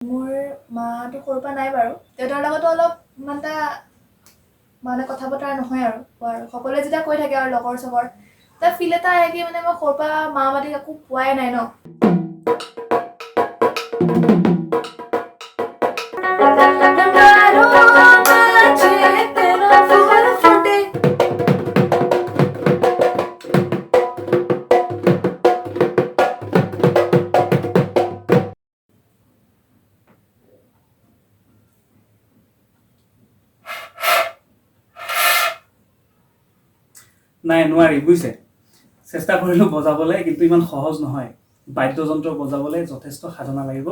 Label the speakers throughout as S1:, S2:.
S1: মোৰ মাটো সৰুৰ পৰা নাই বাৰু। দেউতাৰ লগতো অলপ ইমান এটা মানে কথা বতৰা নহয় আৰু সকলোৱে যেতিয়া কৈ থাকে আৰু লগৰ চগৰ এটা ফিল এটা আহে কি মানে মই সৰুৰ পৰা মা মাতি একো পোৱাই নাই ন।
S2: নাই নোৱাৰি বুজিছে চেষ্টা কৰিলো বজাবলৈ কিন্তু ইমান সহজ নহয় বাদ্যযন্ত্ৰ বজাবলৈ যথেষ্ট সাধনা লাগিব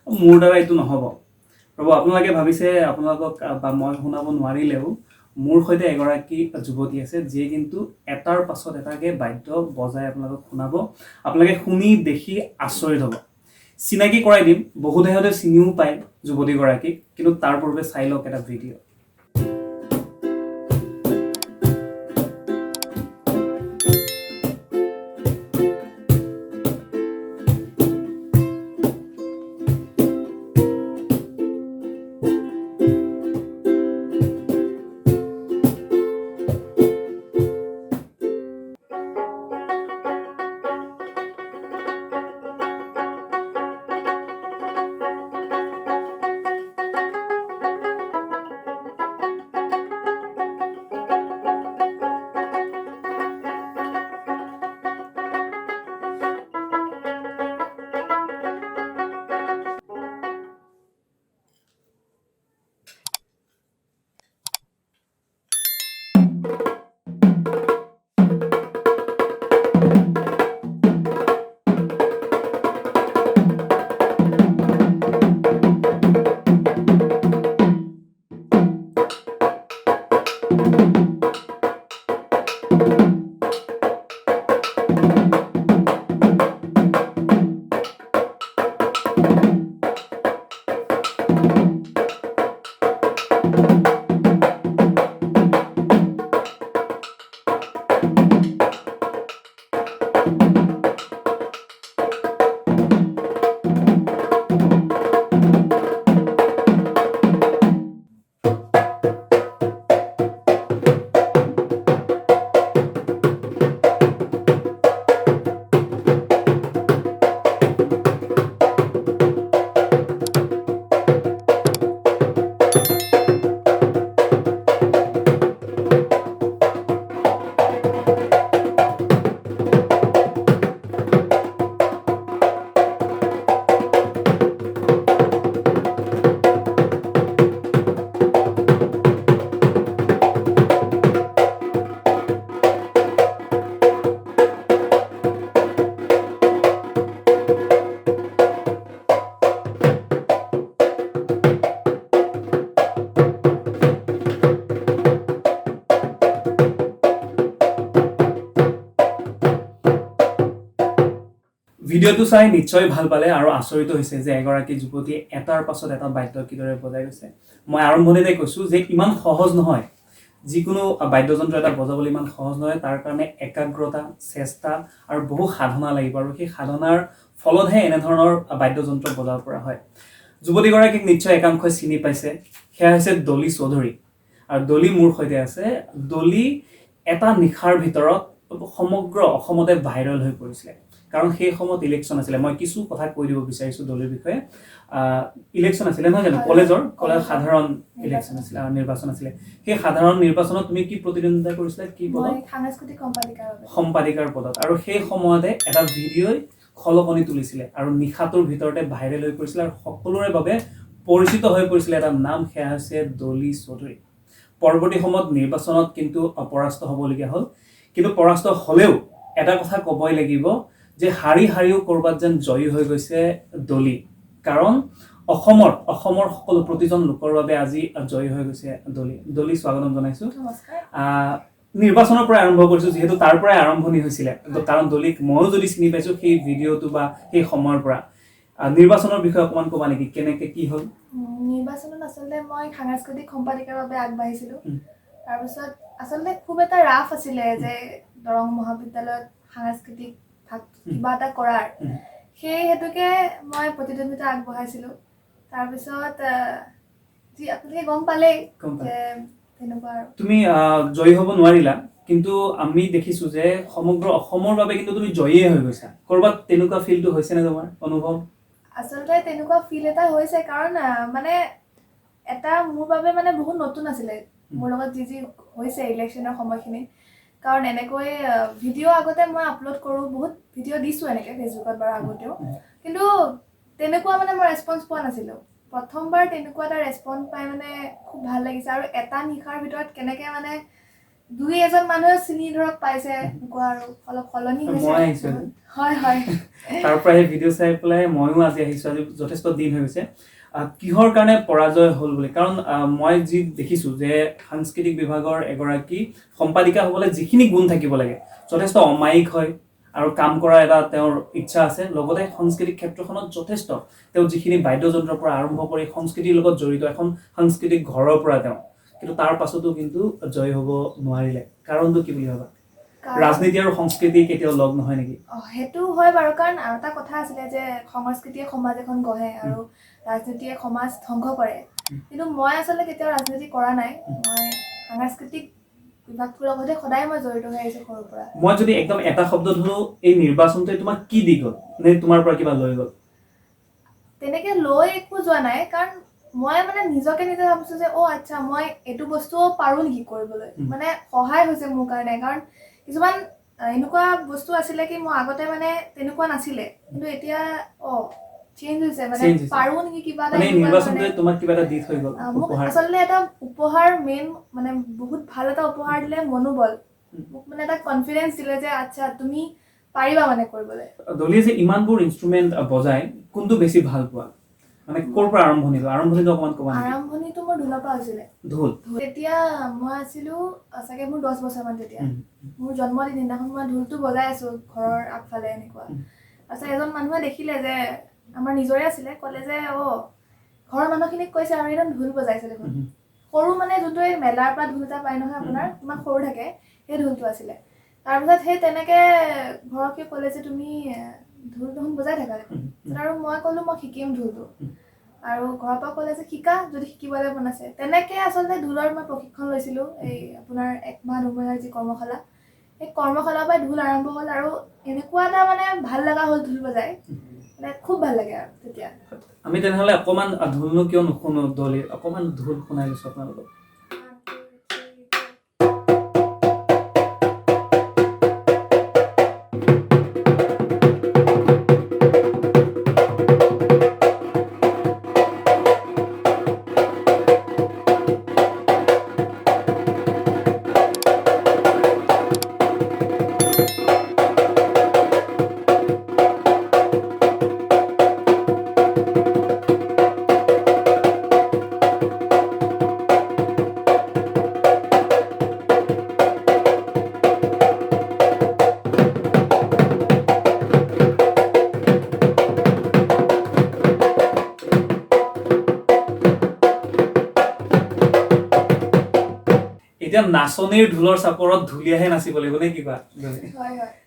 S2: মোৰ দ্বাৰা এইটো নহব ৰব আপোনালোকে ভাবিছে আপোনালোকক বা মই শুনাব নোৱাৰিলেও মোৰ সৈতে এগৰাকী যুৱতী আছে যিয়ে কিন্তু এটাৰ পাছত এটাকে বাদ্য বজাই আপোনালোকক শুনাব আপোনালোকে শুনি দেখি আচৰিত হ'ব চিনাকি কৰাই দিম বহুতে হয়তো চিনিও পায় যুৱতীগৰাকীক কিন্তু তাৰ পূৰ্বে চাই লওক এটা ভিডিঅ' ভিডিঅ'টো চাই নিশ্চয় ভাল পালে আৰু আচৰিত হৈছে যে এগৰাকী যুৱতীয়ে এটাৰ পাছত এটা বাদ্য কিদৰে বজাই গৈছে মই আৰম্ভণিতে কৈছো যে ইমান সহজ নহয় যিকোনো বাদ্যযন্ত্ৰ এটা বজাবলৈ ইমান সহজ নহয় তাৰ কাৰণে একাগ্ৰতা চেষ্টা আৰু বহু সাধনা লাগিব আৰু সেই সাধনাৰ ফলতহে এনে ধৰণৰ বাদ্যযন্ত্ৰ বজাব পৰা হয় যুৱতীগৰাকীক নিশ্চয় একাংশই চিনি পাইছে সেয়া হৈছে ডলি চৌধুৰী আৰু ডলি মোৰ সৈতে আছে ডলি এটা নিশাৰ ভিতৰত সমগ্ৰ অসমতে ভাইৰেল হৈ পৰিছিলে কাৰণ সেই সময়ত ইলেকশ্যন আছিলে মই কিছু কথা কৈ দিব বিচাৰিছো দলৰ বিষয়ে ইলেকশ্যন আছিলে নহয় জানো কলেজ সাধাৰণ ইলেকশ্যন আছিলে নিৰ্বাচন আছিলে সেই সাধাৰণ নিৰ্বাচনত তুমি কি প্ৰতিদ্বন্দ্বিতা কৰিছিলা কি পদত
S1: সাংস্কৃতিক
S2: সম্পাদিকাৰ পদত আৰু সেই সময়তে এটা ভিডিঅ'ই খলকনি তুলিছিলে আৰু নিশাটোৰ ভিতৰতে ভাইৰেল হৈ পৰিছিল আৰু সকলোৰে বাবে পৰিচিত হৈ পৰিছিল এটা নাম সেয়া হৈছে ডলি চৌধুৰী পৰৱৰ্তী সময়ত নিৰ্বাচনত কিন্তু অপৰাস্ত হ'বলগীয়া হ'ল কিন্তু পৰাস্ত হ'লেও এটা কথা ক'বই লাগিব যে হাৰি হাৰিও কৰবাত যেন জয়ী হৈ গৈছে ডলি কাৰণ অসমৰ সকলো প্ৰতিজন লোকৰ বাবে আজি জয়ী হৈ গৈছে ডলি স্বাগতম জনাইছো নিৰ্বাচনৰ পৰা আৰম্ভ কৰিছো যেহেতু তাৰ পৰাই আৰম্ভণি হৈছিলে কাৰণ ডলিক ময়ো যদি চিনি পাইছো সেই ভিডিঅ'টো বা সেই সময়ৰ পৰা নিৰ্বাচনৰ বিষয়ে অকমান ক'বা নেকি কেনেকে কি হ'ল
S1: নিৰ্বাচনত আচলতে মই সাংস্কৃতিক সম্পাদিকাৰ বাবে আগবাঢ়িছিলো তাৰপিছত আচলতে খুব এটা ৰাফ আছিলে যে দৰং মহাবিদ্যালয়ত সাংস্কৃতিক কিবা এটা কৰাৰ সেই হেতুকে মই প্ৰতিদ্বন্দ্বিতা আগবঢ়াইছিলো তাৰপিছত যি আপোনালোকে গম পালেই যে তেনেকুৱা আৰু
S2: তুমি জয়ী হ'ব নোৱাৰিলা কিন্তু আমি দেখিছো যে সমগ্ৰ অসমৰ বাবে কিন্তু তুমি জয়ীয়ে হৈ গৈছা কৰবাত তেনেকুৱা ফিলটো হৈছে নে তোমাৰ অনুভৱ
S1: আচলতে তেনেকুৱা ফিল এটা হৈছে কাৰণ মানে এটা মোৰ বাবে মানে বহুত নতুন আছিলে মোৰ লগত যি হৈছে ইলেকশ্যনৰ সময়খিনি কাৰণ এনেকৈ ভিডিঅ' আগতে মই আপলোড কৰোঁ বহুত ভিডিঅ' দিছোঁ এনেকৈ ফেচবুকত বাৰু আগতেও কিন্তু তেনেকুৱা মানে মই ৰেছপন্স পোৱা নাছিলোঁ প্ৰথমবাৰ তেনেকুৱা এটা ৰেছপন্স পাই মানে খুব ভাল লাগিছে আৰু এটা নিশাৰ ভিতৰত কেনেকৈ মানে দুই এজন মানুহে চিনি ধৰক পাইছে এনেকুৱা আৰু অলপ সলনি হৈছে হয় হয়
S2: তাৰ পৰা এই ভিডিঅ' চাই পেলাই ময়ো আজি আহিছোঁ আজি যথেষ্ট দিন হৈ গৈছে কিহৰ কাৰণে পৰাজয় হ'ল বুলি কাৰণ মই যি দেখিছোঁ যে সাংস্কৃতিক বিভাগৰ এগৰাকী সম্পাদিকা হ'বলৈ যিখিনি গুণ থাকিব লাগে যথেষ্ট অমায়িক হয় আৰু কাম কৰা এটা তেওঁৰ ইচ্ছা আছে লগতে সাংস্কৃতিক ক্ষেত্ৰখনত যথেষ্ট তেওঁ যিখিনি বাদ্যযন্ত্ৰৰ পৰা আৰম্ভ কৰি সংস্কৃতিৰ লগত জড়িত এখন সাংস্কৃতিক ঘৰৰ পৰা তেওঁ কিন্তু তাৰ পাছতো কিন্তু জয় হ'ব নোৱাৰিলে কাৰণটো কি বুলি ভাবা ৰাজনীতি আৰু সংস্কৃতি কেতিয়াও লগ নহয় নেকি
S1: সেইটো হয় বাৰু কাৰণ আৰু এটা কথা আছিলে যে সংস্কৃতিয়ে সমাজ এখন গঢ়ে আৰু ৰাজনীতিয়ে সমাজ ধ্বংস কৰে কিন্তু মই আচলতে কেতিয়াও ৰাজনীতি কৰা নাই মই সাংস্কৃতিক বিভাগটোৰ লগতে সদায় মই জড়িত হৈ আহিছোঁ সৰুৰ পৰা
S2: মই যদি একদম এটা শব্দত ধৰো এই নিৰ্বাচনটোৱে তোমাক কি দি গ'ল নে তোমাৰ পৰা কিবা লৈ গ'ল
S1: তেনেকৈ লৈ একো যোৱা নাই কাৰণ মই মানে নিজকে নিজে ভাবিছোঁ যে আচ্ছা মই এইটো বস্তুও পাৰোঁ নেকি কৰিবলৈ মানে সহায় হৈছে মোৰ কাৰণে কাৰণ কিছুমান এনেকুৱা বস্তু আছিলে কি মই আগতে মানে তেনেকুৱা নাছিলে কিন্তু এতিয়া চেঞ্জ হৈছে মানে পাৰোঁ নেকি কিবা এটা
S2: নিৰ্বাচনটোৱে তোমাক কিবা এটা দি থৈ গ'ল
S1: মোক আচলতে এটা উপহাৰ মেইন মানে বহুত ভাল এটা উপহাৰ দিলে মনোবল মোক মানে এটা কনফিডেন্স দিলে যে আচ্ছা তুমি পাৰিবা মানে কৰিবলৈ
S2: দলিয়ে যে ইমানবোৰ ইনষ্ট্ৰুমেণ্ট বজাই কোনটো বেছি ভাল পোৱা মানে ক'ৰ পৰা আৰম্ভণিটো অকমান ক'বা নেকি
S1: আৰম্ভণিটো মোৰ ঢোলৰ পৰা হৈছিলে
S2: ঢোল
S1: তেতিয়া মই আছিলোঁ চাগে মোৰ 10 বছৰমান তেতিয়া মোৰ জন্মদিন দিনাখন মই ঢোলটো বজাই আছোঁ ঘৰৰ আগফালে এনেকুৱা তাৰপিছত এজন মানুহে দেখিলে যে আমাৰ নিজৰে আছিলে ক'লে যে ঘৰৰ মানুহখিনিক কৈছে আৰু এজন ঢোল বজাইছে দেখোন সৰু মানে যোনটো এই মেলাৰ পৰা ঢোল এটা পায় নহয় আপোনাৰ ইমান সৰু থাকে সেই ঢোলটো আছিলে তাৰপিছত সেই তেনেকৈ ঘৰকে ক'লে যে তুমি ঢোল দেখোন বজাই থাকা দেখোন আৰু মই ক'লোঁ মই শিকিম ঢোলটো আৰু ঘৰৰ পৰা ক'লে যে শিকা যদি শিকিবলৈ মন আছে তেনেকৈ আচলতে ঢোলৰ মই প্ৰশিক্ষণ লৈছিলোঁ এই আপোনাৰ 1 মাহ 2 মাহৰ যি কৰ্মশালা সেই কৰ্মশালাৰ পৰা ঢোল আৰম্ভ হ'ল আৰু এনেকুৱা এটা মানে ভাল লগা হ'ল ঢোল বজাই মানে খুব ভাল লাগে আৰু তেতিয়া
S2: আমি তেনেহ'লে অকমান ঢোলনো কিয় নুশুনো দলি অকমান ঢোল শুনাই লৈছোঁ আপোনালোকক এতিয়া নাচনীৰ ঢোলৰ চাপৰত ঢুলীয়াহে নাচিব লাগিব নে কিবা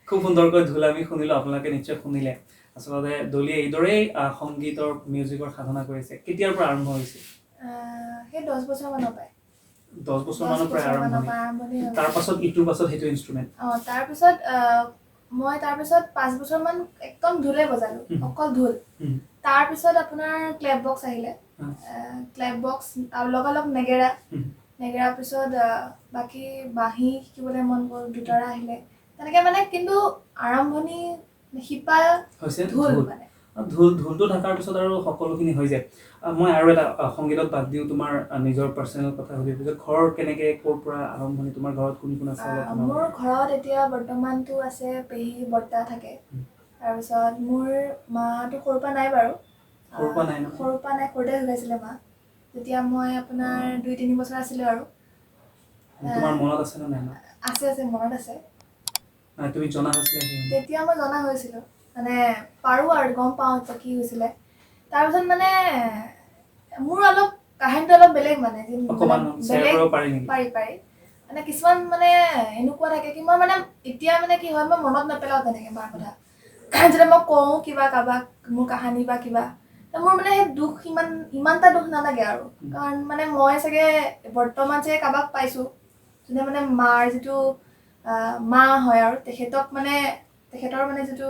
S2: খুব সুন্দৰকৈ ঢোল আমি শুনিলোঁ আপোনালোকে নিশ্চয় শুনিলে আচলতে দলিয়ে এইদৰেই সংগীতৰ মিউজিকৰ সাধনা কৰিছে কেতিয়াৰ পৰা আৰম্ভ হৈছে
S1: সেই 10 বছৰমানৰ পৰাই
S2: 10 বছৰমানৰ পৰা আৰম্ভণি তাৰপাছত ইটোৰ পাছত সেইটো ইনষ্ট্ৰুমেণ্ট
S1: তাৰপিছত 5 বছৰমান একদম ঢোলে বজালোঁ অকল ঢোল তাৰপিছত আপোনাৰ ক্লেপ বক্স আহিলে ক্লেপ বক্স আৰু লগালগ নেগেৰাৰ পিছত বাকী বাঁহী শিকিবলৈ মন গ'ল গীটাৰ আহিলে তেনেকৈ মানে কিন্তু আৰম্ভণি শিপা হৈছে ঢোল মানে
S2: ঢোলটো থকাৰ পিছত আৰু সকলোখিনি হৈ যায় মই আৰু এটা সংগীতত বাদ দিওঁ তোমাৰ নিজৰ পাৰ্চনেল কথা সুধিব যে ঘৰ কেনেকৈ ক'ৰ পৰা আৰম্ভণি তোমাৰ ঘৰত কোন কোন আছে
S1: মোৰ ঘৰত এতিয়া বৰ্তমানটো আছে পেহী বৰ্তা থাকে তাৰপিছত মোৰ মাটো সৰুৰ পৰা নাই বাৰু সৰুৰ পৰা নাই সৰুতে ঢুকাইছিলে মা যেতিয়া মই আপোনাৰ 2-3 বছৰ আছিলোঁ আৰু
S2: তোমাৰ মনত আছে নে নাই
S1: আছে মনত আছে
S2: তুমি জনা হৈছিলে
S1: তেতিয়া মই জনা হৈছিলোঁ মানে পাৰোঁ আৰু গম পাওঁ যে কি হৈছিলে তাৰপিছত মানে মোৰ অলপ কাহিনীটো অলপ বেলেগ মানে পাৰি মানে কিছুমান মানে এনেকুৱা থাকে কি মই মানে এতিয়া মানে কি হয় মই মনত নেপেলাওঁ তেনেকৈ মাৰ কথা যেতিয়া মই কওঁ কিবা কাৰোবাক মোৰ কাহিনী বা কিবা মোৰ মানে সেই দুখ ইমানটা দুখ নালাগে আৰু কাৰণ মানে মই চাগে বৰ্তমান যে কাৰোবাক পাইছোঁ যোনে মানে মাৰ যিটো মা হয় আৰু তেখেতক মানে তেখেতৰ মানে যিটো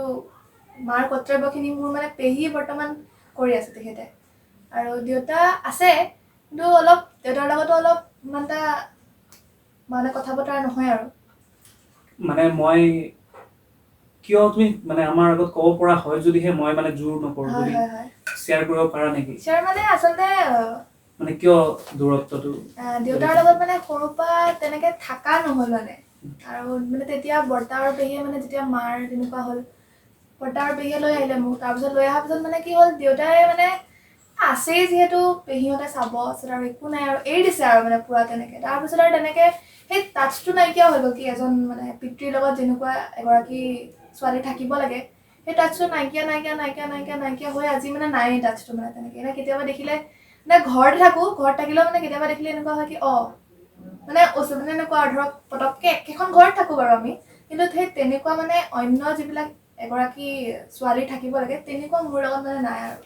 S1: মাৰ কৰ্তব্যখিনি মোৰ মানে পেহী বৰ্তমান কৰি আছে তেখেতে আৰু দেউতা আছে কিন্তু অলপ দেউতাৰ লগতো অলপ ইমান এটা মানে কথা বতৰা নহয় আৰু
S2: মানে মই কিয় তুমি মানে আমাৰ আগত ক'ব পৰা হয় যদিহে মই মানে জোৰ নকৰোঁ
S1: হয়
S2: যদি
S1: হয় হয়
S2: শ্বেয়াৰ কৰিব পাৰা নেকি
S1: শ্বেয়াৰ মানে আচলতে
S2: মানে কিয় দূৰত্বটো
S1: দেউতাৰ লগত মানে সৰুৰ পৰা তেনেকে থাকা নহ'ল মানে আৰু মানে তেতিয়া বৰ্তা আৰু পেহীয়ে মানে যেতিয়া মাৰ তেনেকুৱা হ'ল বৰ্তা আৰু পেহীয়ে লৈ আহিলে মোক তাৰপিছত লৈ অহাৰ পিছত মানে কি হ'ল দেউতাই মানে আছেই যিহেতু পেহীহঁতে চাব তাৰপিছত আৰু একো নাই আৰু এৰি দিছে আৰু মানে পুৰা তেনেকে তাৰপিছত আৰু তেনেকে সেই টাচটো নাইকিয়া হৈ গ'ল কি এজন মানে পিতৃৰ লগত যেনেকুৱা এগৰাকী ছোৱালী থাকিব লাগে সেই টাচটো নাইকিয়া হৈ আজি মানে নাই টাচটো মানে তেনেকে এনে কেতিয়াবা দেখিলে মানে ঘৰত থাকিলেও মানে কেতিয়াবা দেখিলে এনেকুৱা হয় কি মানে মানে এনেকুৱা ধৰক পটককে একেখন ঘৰত থাকো বাৰু আমি কিন্তু সেই তেনেকুৱা মানে অন্য যিবিলাক এগৰাকী ছোৱালী থাকিব লাগে তেনেকুৱা মোৰ লগত মানে নাই আৰু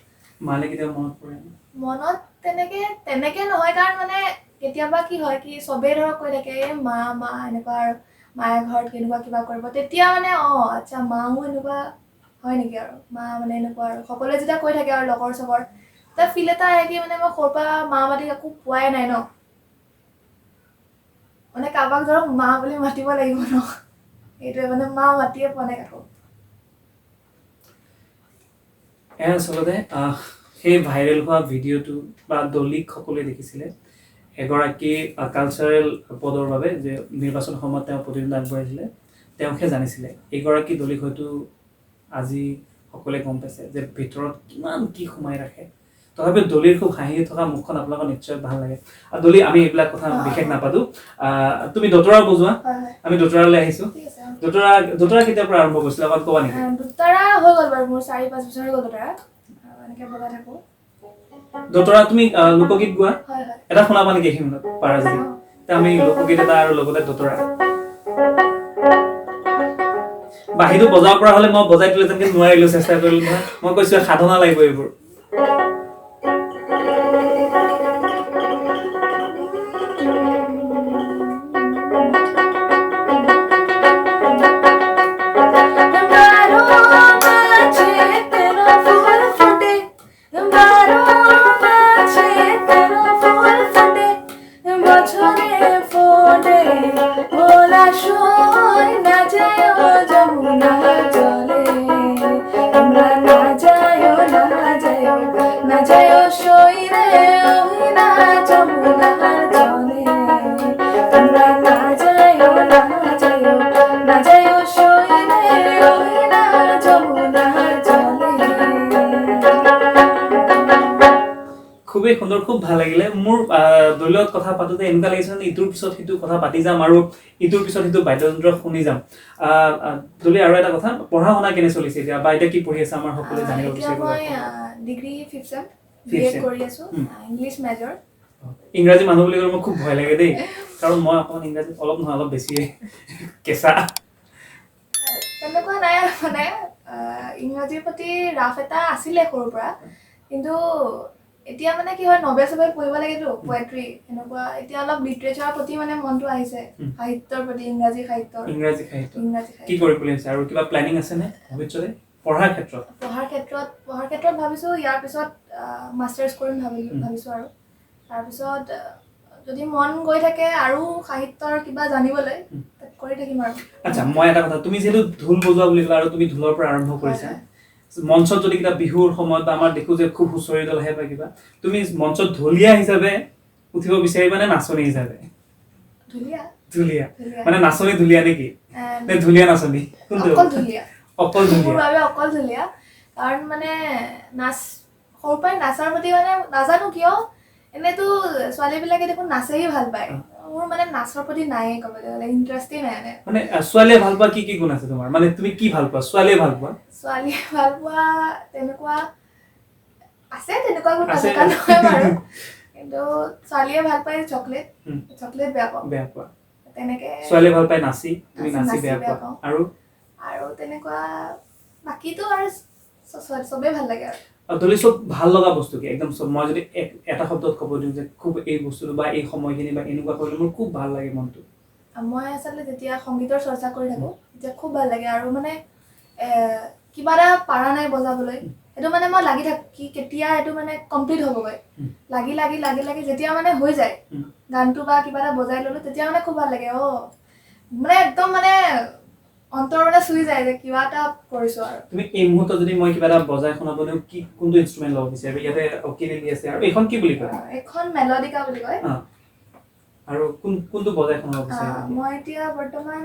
S2: মালে কেতিয়াবা মনত পৰে
S1: মনত তেনেকে নহয় কাৰণ মানে কেতিয়াবা কি হয় কি চবেই ধৰক কৈ থাকে মা এনেকুৱা আৰু মায়ে ঘৰত কেনেকুৱা কিবা কৰিব তেতিয়া মানে আচ্ছা মাও এনেকুৱা হয় নেকি আৰু মা মানে এনেকুৱা আৰু সকলোৱে যেতিয়া কৈ থাকে আৰু লগৰ চগৰ তাৰ ফিল এটা আহে কি মানে মই সৰুৰ পৰা মা মাতি একো পোৱাই নাই ন মানে কাৰোবাক ধৰক মা বুলি মাতিব লাগিব ন এইটোৱে মানে মা মাতিয়ে পোৱা নাই কাকো
S2: আচলতে সেই ভাইৰেল হোৱা ভিডিঅ'টো বা দলিক সকলোৱে দেখিছিলে এগৰাকী কালচাৰেল পদৰ বাবে যে নিৰ্বাচন সময়ত তেওঁ প্ৰতিদ্বন্দ্বিতা আগবঢ়াইছিলে তেওঁকহে জানিছিলে এইগৰাকী দলিক হয়তো আজি সকলোৱে গম পাইছে যে ভিতৰত কিমান কি সোমাই ৰাখে তথাপি দলিৰ খুব হাঁহি থকা মুখখন আপোনালোকৰ নিশ্চয় ভাল লাগে আৰু দলি আমি এইবিলাক কথা বিশেষ নাপাতো তুমি দতৰা বজোৱা আমি দতৰালৈ আহিছো দতৰা কেতিয়াৰ পৰা আৰম্ভ কৰিছিলা অকণ ক'বা নেকি
S1: দতৰা হৈ গ'ল বাৰু মোৰ 4-5 বছৰ হৈ গ'ল দতৰা এনেকে বজাই থাকো
S2: দতৰা তুমি লোকগীত গোৱা
S1: হয়
S2: এটা শুনাবা নেকি এইখিনিত পাৰা যদি আমি লোকগীত এটা আৰু লগতে দতৰা বাহিৰটো বজাব পৰা হলে মই বজাই দিলে যেনেকে নোৱাৰিলো চেষ্টা কৰিলো নহয় মই কৈছো সাধনা লাগিব এইবোৰ খুবেই সুন্দৰ খুব ভাল লাগিলে মোৰ দলীয়ত কথা পাতোতে এনেকুৱা লাগিছে যে ইটোৰ পিছত সিটো কথা পাতি যাম আৰু ইটোৰ পিছত সিটো বাদ্যযন্ত্ৰ শুনি যাম দলী আৰু এটা কথা পঢ়া শুনা কেনে চলিছে এতিয়া বা এতিয়া কি পঢ়ি আছে আমাৰ সকলোৱে জানিব বিচাৰিব
S1: মই ডিগ্ৰী 5th চেম বিএড কৰি আছো ইংলিছ মেজৰ
S2: ইংৰাজী মানুহ বুলি ক'লে মোৰ খুব ভয় লাগে দেই কাৰণ মই অকমান ইংৰাজী অলপ নহয় অলপ বেছিয়ে কেঁচা
S1: তেনেকুৱা নাই মানে ইংৰাজীৰ প্ৰতি ৰাফ এটা আছিলে সৰুৰ পৰা কিন্তু এতিয়া মানে কি হয় নভেল চভেল পঢ়িব লাগেতো পোয়েট্ৰি এনেকুৱা এতিয়া অলপ লিটাৰেচাৰৰ প্ৰতি মানে মনটো আহিছে সাহিত্যৰ প্ৰতি ইংৰাজী সাহিত্য
S2: কি কৰিব বুলি আছে আৰু কিবা প্লেনিং আছে নে ভৱিষ্যতে পঢ়াৰ
S1: ক্ষেত্ৰত ভাবিছো ইয়াৰ পিছত মাষ্টাৰ্ছ কৰিম ভাবিছো আৰু তাৰপিছত যদি মন গৈ থাকে আৰু সাহিত্যৰ কিবা জানিবলৈ কৰি থাকিম আৰু
S2: আচ্ছা মই এটা কথা তুমি যেটো ঢোল বজোৱা বুলি ক'লা আৰু তুমি ঢোলৰ পৰা আৰম্ভ কৰিছা মঞ্চত যদি কিবা বিহুৰ সময়ত বা আমাৰ দেখো যে খুব হুঁচৰি দল আহে বা কিবা তুমি মঞ্চত ঢুলীয়া হিচাপে উঠিব বিচাৰিবা নে নাচনী হিচাপে ঢুলীয়া মানে নাচনী ঢুলীয়া নেকি নে ঢুলীয়া নাচনী কোনটো অকল
S1: ঢুলীয়া কাৰণ মানে নাচ সৰুৰ পৰাই নাচাৰ প্ৰতি মানে নাজানো কিয় এনেতো ছোৱালীবিলাকে দেখোন নাচেই ভাল পায় মোৰ মানে নাচৰ প্ৰতি নাই ক'বলৈ গ'লে ইণ্টাৰেষ্টেই নাই
S2: মানে ছোৱালীয়ে ভাল পোৱা কি গুণ আছে তোমাৰ মানে তুমি কি ভাল পোৱা ছোৱালীয়ে ভাল পোৱা
S1: তেনেকুৱা আছে তেনেকুৱা গুণ নথকা নহয় বাৰু কিন্তু ছোৱালীয়ে ভাল পায় চকলেট বেয়া পোৱা তেনেকে
S2: ছোৱালীয়ে ভাল পায় নাচি তুমি নাচি বেয়া পোৱা আৰু
S1: তেনেকুৱা বাকীটো আৰু চবেই ভাল লাগে আৰু
S2: দলি চব ভাল লগা বস্তু কি একদম চব মই যদি এটা শব্দত ক'ব দিওঁ যে খুব এই বস্তুটো বা এই সময়খিনি বা এনেকুৱা কৰিলে মোৰ খুব ভাল লাগে মনটো
S1: মই আচলতে যেতিয়া সংগীতৰ চৰ্চা কৰি থাকোঁ তেতিয়া খুব ভাল লাগে আৰু মানে কিবা এটা পাৰা নাই বজাবলৈ সেইটো মানে মই লাগি থাকোঁ কি কেতিয়া এইটো মানে কমপ্লিট হ'বগৈ লাগি লাগি লাগি লাগি যেতিয়া মানে হৈ যায় গানটো বা কিবা এটা বজাই ল'লোঁ তেতিয়া মানে খুব ভাল লাগে মানে একদম মানে অন্তৰ মানে চুই যায় যে কিবা এটা কৰিছোঁ আৰু
S2: তুমি এই মুহূৰ্তত যদি মই কিবা এটা বজাই শুনাব দিওঁ কি কোনটো ইনষ্ট্ৰুমেণ্ট ল'ব বিচাৰিবা ইয়াতে অকেলেলি আছে আৰু এইখন কি বুলি কয়
S1: এখন মেলডিকা বুলি কয়
S2: আৰু কোনটো বজাই শুনাব বিচাৰিবা
S1: মই এতিয়া বৰ্তমান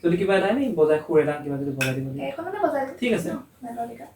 S2: যদি কিবা এটা নি বজাই সুৰ এটা কিবা যদি বজাই দিব
S1: এইখন মানে বজাই দিম
S2: ঠিক আছে
S1: মেলডিকা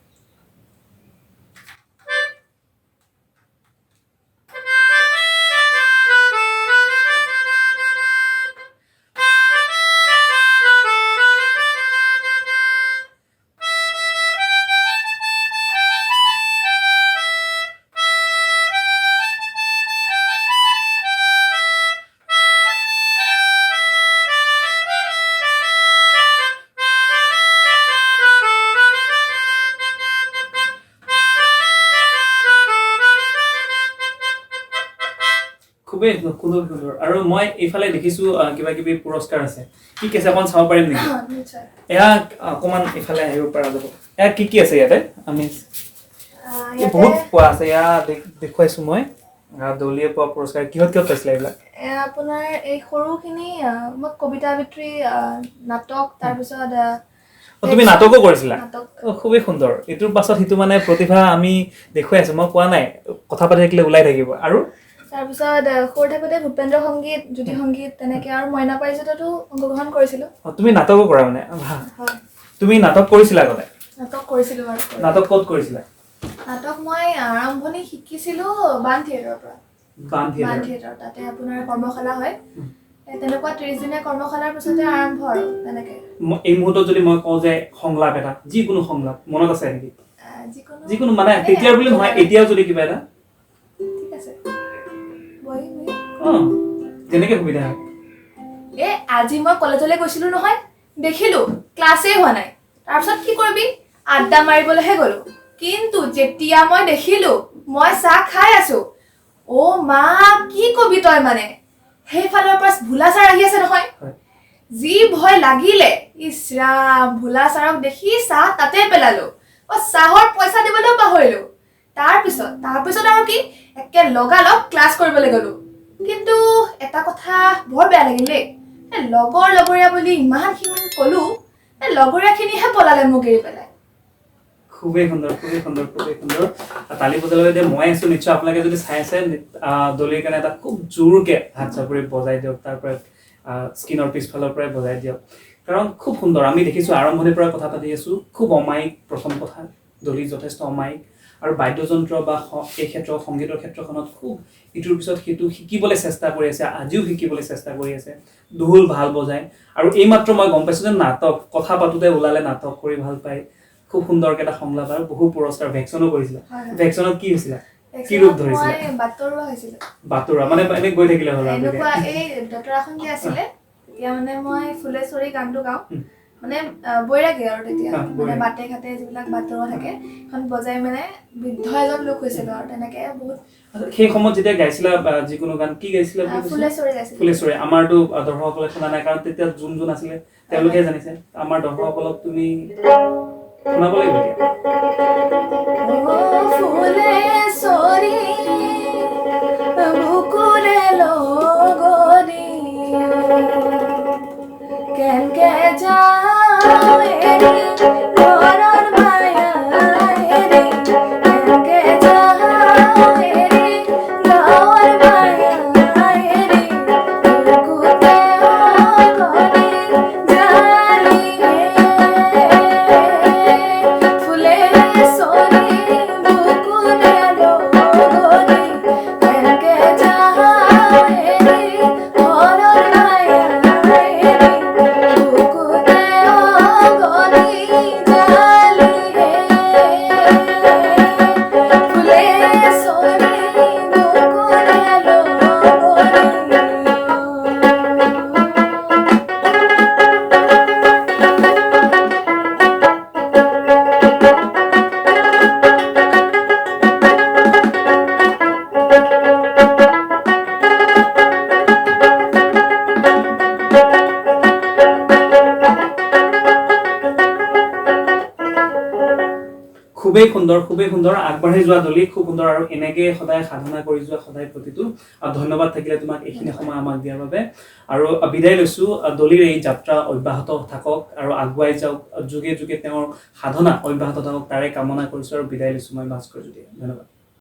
S2: খুবেই সুন্দৰ সুন্দৰ আৰু মই এইফালে দেখিছোঁ কিবা কিবি পুৰস্কাৰ আছে কি কি আছে অকণ চাব পাৰিম নেকি
S1: নিশ্চয়
S2: এয়া অকণমান এইফালে আহিব পৰা যাব এয়া কি আছে ইয়াতে আমি বহুত পোৱা আছে এয়া দেখুৱাইছোঁ মই দলিয়ে পোৱা পুৰস্কাৰ কিহত পাইছিলে এইবিলাক
S1: আপোনাৰ এই সৰুখিনি মই কবিতা আবৃত্তি নাটক তাৰপিছত
S2: তুমি নাটকো কৰিছিলা
S1: নাটক
S2: খুবেই সুন্দৰ এইটোৰ পাছত সিটো মানে প্ৰতিভা আমি দেখুৱাই আছোঁ মই কোৱা নাই কথা পাতি থাকিলে ওলাই থাকিব আৰু
S1: তাৰপিছত সৰু থাকোঁতে ভূপেন্দ্ৰ সংগীত জ্যোতি সংগীত তেনেকৈ আৰু মইনা পাৰিজাততো অংশগ্ৰহণ কৰিছিলোঁ
S2: তুমি নাটকো কৰা মানে
S1: হয়
S2: তুমি নাটক কৰিছিলা আগতে
S1: নাটক কৰিছিলোঁ বাৰু
S2: নাটক ক'ত কৰিছিলা
S1: নাটক মই আৰম্ভণি শিকিছিলোঁ বান থিয়েটাৰৰ পৰা বান থিয়েটাৰ তাতে আপোনাৰ কৰ্মশালা হয় তেনেকুৱা 30 দিনীয়া কৰ্মশালাৰ পিছতে আৰম্ভ আৰু তেনেকৈ
S2: এই মুহূৰ্তত যদি মই কওঁ যে সংলাপ এটা যিকোনো সংলাপ মনত আছে নেকি যিকোনো মানে তেতিয়াৰ বুলি নহয় এতিয়াও যদি কিবা এটা
S1: ঠিক আছে
S2: যেনেকৈ সুবিধা হয়
S1: আজি মই কলেজলৈ গৈছিলোঁ নহয় দেখিলোঁ ক্লাছেই হোৱা নাই তাৰপিছত কি কৰিবি আড্ডা মাৰিবলৈহে গ'লোঁ কিন্তু যেতিয়া মই দেখিলোঁ মই চাহ খাই আছোঁ মা কি কবি তই মানে সেইফালৰ পৰা ভোলা ছাৰ আহি আছে নহয় যি ভয় লাগিলে ইছ ৰাম ভোলা ছাৰক দেখি চাহ তাতে পেলালোঁ চাহৰ পইচা দিবলৈও পাহৰিলোঁ তাৰপিছত আৰু কি একে লগালগ ক্লাছ কৰিবলৈ গ'লোঁ কিন্তু এটা কথা বৰ বেয়া লাগিল দেই লগৰীয়া বুলি ইমানখিনি ক'লোঁ লগৰীয়াখিনিহে পলালে মোক এৰি পেলাই
S2: খুবেই সুন্দৰ খুবেই সুন্দৰ খুবেই সুন্দৰ তালি বজাবলৈ দিয়ে মই আছোঁ নিশ্চয় আপোনালোকে যদি চাই আছে দলিৰ কাৰণে এটা খুব জোৰকৈ হাত চাপৰি বজাই দিয়ক তাৰ পৰা স্কিনৰ পিছফালৰ পৰাই বজাই দিয়ক কাৰণ খুব সুন্দৰ আমি দেখিছোঁ আৰম্ভণিৰ পৰা কথা পাতি আছোঁ খুব অমায়িক প্ৰথম কথা দলি যথেষ্ট অমায়িক আৰু বাদ্যযন্ত্ৰ বা এই ক্ষেত্ৰত সংগীতৰ ক্ষেত্ৰখনত খুব ইটোৰ পিছত সিটো শিকিবলৈ চেষ্টা কৰি আছে আজিও শিকিবলৈ চেষ্টা কৰি আছে ঢোল ভাল বজায় আৰু এইমাত্ৰ মই গম পাইছোঁ যে নাটক কথা পাতোঁতে ওলালে নাটক কৰি ভাল পায় খুব সুন্দৰকৈ এটা সংলাপ আৰু বহু পুৰস্কাৰ ভেকচনো কৰিছিলা ভেকচনত কি হৈছিলা কি ৰূপ ধৰিছিলা
S1: বাটৰুৱা হৈছিলে
S2: বাটৰুৱা মানে এনে গৈ থাকিলে হ'ল
S1: এনেকুৱা এই দতৰাখন যে আছিলে তেতিয়া মানে মই ফুলেশ্বৰী গানটো গাওঁ মানে বৈৰাগী আৰু তেতিয়া মানে বাটে ঘাটে যিবিলাক বাটৰুৱা থাকে এখন বজাই মানে বৃদ্ধ এজন লোক হৈছিলোঁ আৰু তেনেকৈ বহুত
S2: সেই সময়ত যেতিয়া গাইছিলা যিকোনো গান কি গাইছিলা ফুলেশ্বৰী আমাৰতো দৰ্শকসকলে শুনা নাই কাৰণ তেতিয়া যোন আছিলে তেওঁলোকে জানিছে আমাৰ দৰ্শকসকলক তুমি শুনাব লাগিব খুবেই সুন্দৰ আগবাঢ়ি যোৱা দলি খুব সুন্দৰ আৰু এনেকৈ সদায় সাধনা কৰি যোৱা সদায় প্ৰতিটো ধন্যবাদ থাকিলে তোমাক এইখিনি সময় আমাক দিয়াৰ বাবে আৰু বিদায় লৈছো দলিৰ এই যাত্ৰা অব্যাহত থাকক আৰু আগুৱাই যাওক যুগে যুগে তেওঁৰ সাধনা অব্যাহত থাকক তাৰে কামনা কৰিছো আৰু বিদায় লৈছো মই ভাস্কৰ জ্যোতি ধন্যবাদ